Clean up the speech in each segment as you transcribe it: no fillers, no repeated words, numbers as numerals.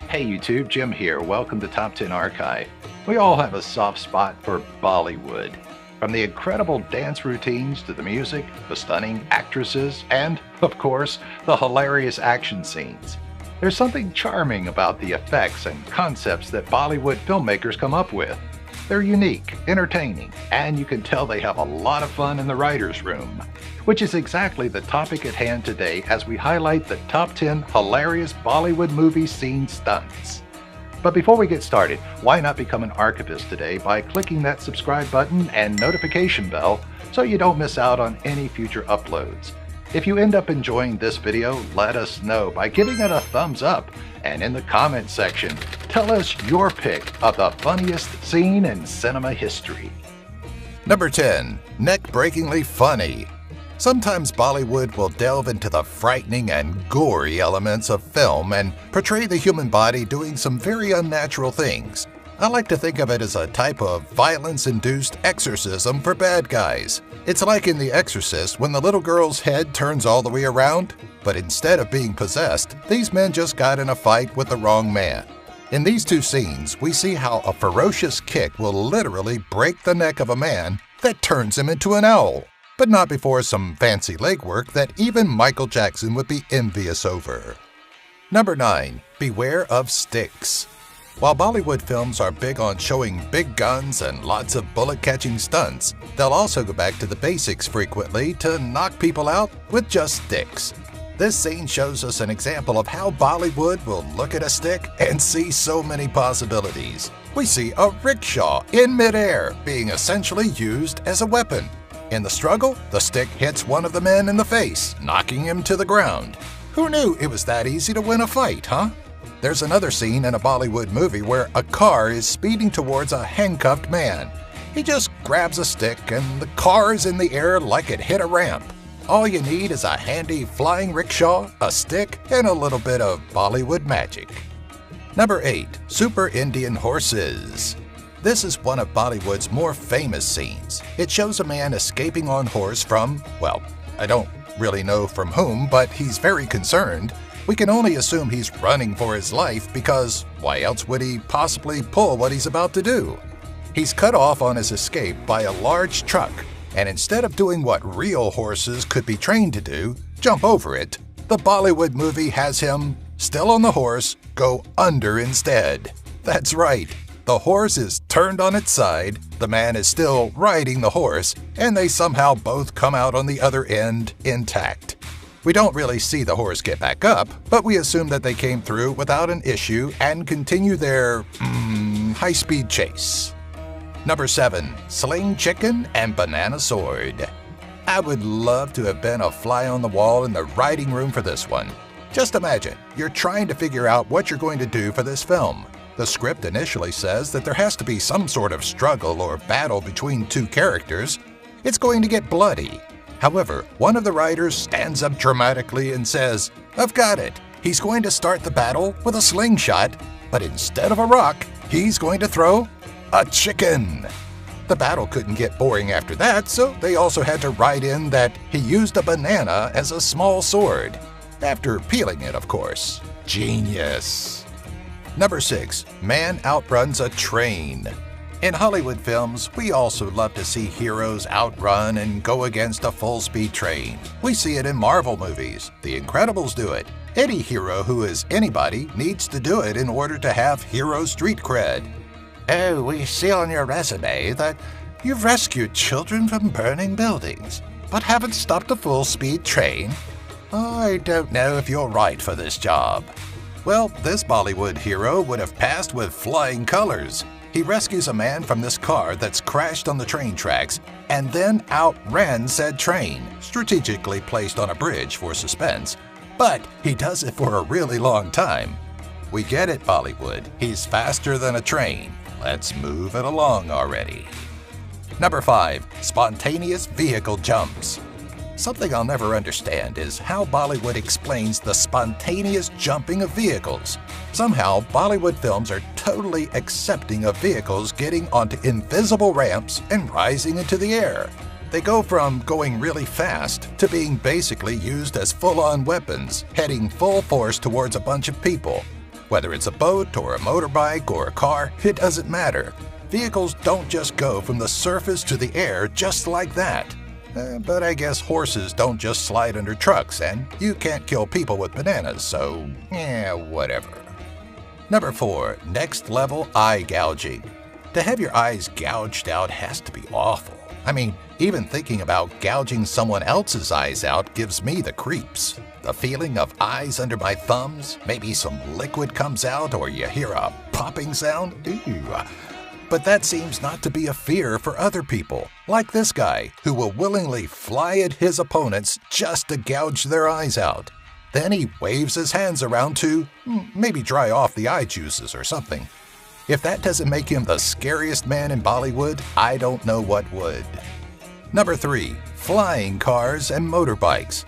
Hey YouTube, Jim here. Welcome to Top 10 Archive. We all have a soft spot for Bollywood. From the incredible dance routines to the music, the stunning actresses, and, of course, the hilarious action scenes. There's something charming about the effects and concepts that Bollywood filmmakers come up with. They're unique, entertaining, and you can tell they have a lot of fun in the writer's room. Which is exactly the topic at hand today as we highlight the top 10 hilarious Bollywood movie scene stunts. But before we get started, why not become an archivist today by clicking that subscribe button and notification bell so you don't miss out on any future uploads. If you end up enjoying this video, let us know by giving it a thumbs up, and in the comment section, tell us your pick of the funniest scene in cinema history. Number 10. Neck-breakingly funny. Sometimes Bollywood will delve into the frightening and gory elements of film and portray the human body doing some very unnatural things. I like to think of it as a type of violence-induced exorcism for bad guys. It's like in The Exorcist when the little girl's head turns all the way around, but instead of being possessed, these men just got in a fight with the wrong man. In these two scenes, we see how a ferocious kick will literally break the neck of a man that turns him into an owl. But not before some fancy legwork that even Michael Jackson would be envious over. Number 9. Beware of sticks. While Bollywood films are big on showing big guns and lots of bullet-catching stunts, they'll also go back to the basics frequently to knock people out with just sticks. This scene shows us an example of how Bollywood will look at a stick and see so many possibilities. We see a rickshaw in midair being essentially used as a weapon. In the struggle, the stick hits one of the men in the face, knocking him to the ground. Who knew it was that easy to win a fight, huh? There's another scene in a Bollywood movie where a car is speeding towards a handcuffed man. He just grabs a stick and the car is in the air like it hit a ramp. All you need is a handy flying rickshaw, a stick, and a little bit of Bollywood magic. Number 8. Super Indian Horses. This is one of Bollywood's more famous scenes. It shows a man escaping on horse from, well, I don't really know from whom, but he's very concerned. We can only assume he's running for his life because why else would he possibly pull what he's about to do? He's cut off on his escape by a large truck, and instead of doing what real horses could be trained to do, jump over it, the Bollywood movie has him, still on the horse, go under instead. That's right. The horse is turned on its side, the man is still riding the horse, and they somehow both come out on the other end intact. We don't really see the horse get back up, but we assume that they came through without an issue and continue their, high-speed chase. Number 7. Sling Chicken and Banana Sword. I would love to have been a fly on the wall in the writing room for this one. Just imagine, you're trying to figure out what you're going to do for this film. The script initially says that there has to be some sort of struggle or battle between two characters. It's going to get bloody. However, one of the writers stands up dramatically and says, "I've got it. He's going to start the battle with a slingshot, but instead of a rock, he's going to throw a chicken." The battle couldn't get boring after that, so they also had to write in that he used a banana as a small sword. After peeling it, of course. Genius. Number 6. Man outruns a train. In Hollywood films, we also love to see heroes outrun and go against a full-speed train. We see it in Marvel movies. The Incredibles do it. Any hero who is anybody needs to do it in order to have hero street cred. Oh, we see on your resume that you've rescued children from burning buildings, but haven't stopped a full-speed train. I don't know if you're right for this job. Well, this Bollywood hero would have passed with flying colors. He rescues a man from this car that's crashed on the train tracks and then outran said train, strategically placed on a bridge for suspense. But he does it for a really long time. We get it, Bollywood. He's faster than a train. Let's move it along already. Number 5. Spontaneous vehicle jumps. Something I'll never understand is how Bollywood explains the spontaneous jumping of vehicles. Somehow, Bollywood films are totally accepting of vehicles getting onto invisible ramps and rising into the air. They go from going really fast to being basically used as full-on weapons, heading full force towards a bunch of people. Whether it's a boat or a motorbike or a car, it doesn't matter. Vehicles don't just go from the surface to the air just like that. But I guess horses don't just slide under trucks, and you can't kill people with bananas, so whatever. Number 4, next level eye gouging. To have your eyes gouged out has to be awful. I mean, even thinking about gouging someone else's eyes out gives me the creeps. The feeling of eyes under my thumbs, maybe some liquid comes out or you hear a popping sound. Ew. But that seems not to be a fear for other people, like this guy, who will willingly fly at his opponents just to gouge their eyes out. Then he waves his hands around to maybe dry off the eye juices or something. If that doesn't make him the scariest man in Bollywood, I don't know what would. Number 3, flying cars and motorbikes.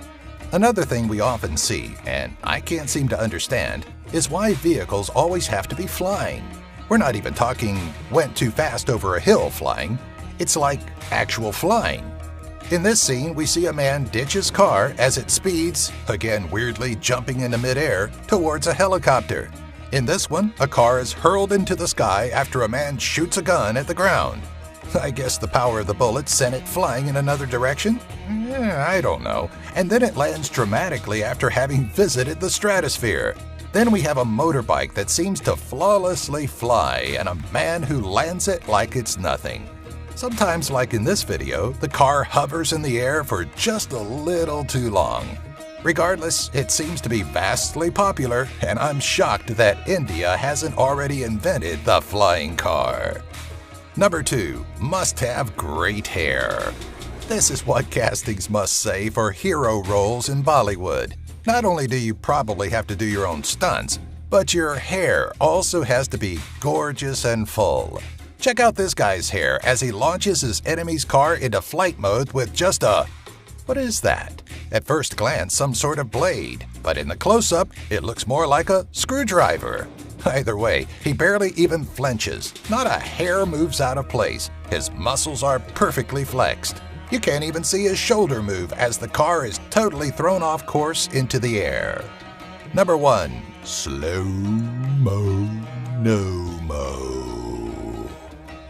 Another thing we often see, and I can't seem to understand, is why vehicles always have to be flying. We're not even talking went too fast over a hill flying. It's like actual flying. In this scene, we see a man ditch his car as it speeds, again weirdly jumping into midair, towards a helicopter. In this one, a car is hurled into the sky after a man shoots a gun at the ground. I guess the power of the bullet sent it flying in another direction? I don't know. And then it lands dramatically after having visited the stratosphere. Then we have a motorbike that seems to flawlessly fly and a man who lands it like it's nothing. Sometimes, like in this video, the car hovers in the air for just a little too long. Regardless, it seems to be vastly popular, and I'm shocked that India hasn't already invented the flying car. Number 2, must have great hair. This is what castings must say for hero roles in Bollywood. Not only do you probably have to do your own stunts, but your hair also has to be gorgeous and full. Check out this guy's hair as he launches his enemy's car into flight mode with just a... what is that? At first glance, some sort of blade, but in the close-up, it looks more like a screwdriver. Either way, he barely even flinches. Not a hair moves out of place. His muscles are perfectly flexed. You can't even see his shoulder move as the car is totally thrown off course into the air. Number 1, slow-mo, no-mo.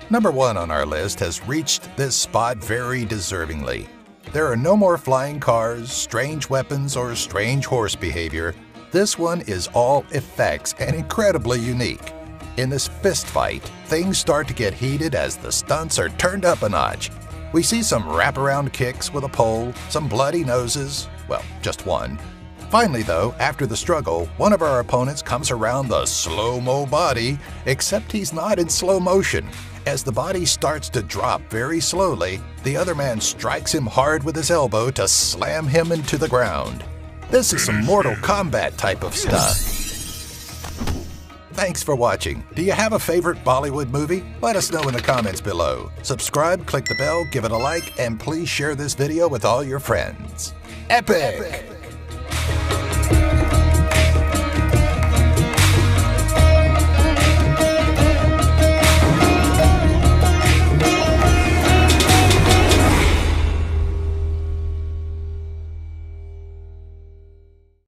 Number 1 on our list has reached this spot very deservingly. There are no more flying cars, strange weapons, or strange horse behavior. This one is all effects and incredibly unique. In this fist fight, things start to get heated as the stunts are turned up a notch. We see some wraparound kicks with a pole, some bloody noses, well, just one. Finally though, after the struggle, one of our opponents comes around the slow-mo body, except he's not in slow motion. As the body starts to drop very slowly, the other man strikes him hard with his elbow to slam him into the ground. This is some Mortal Kombat type of stuff. Thanks for watching. Do you have a favorite Bollywood movie? Let us know in the comments below. Subscribe, click the bell, give it a like, and please share this video with all your friends. Epic!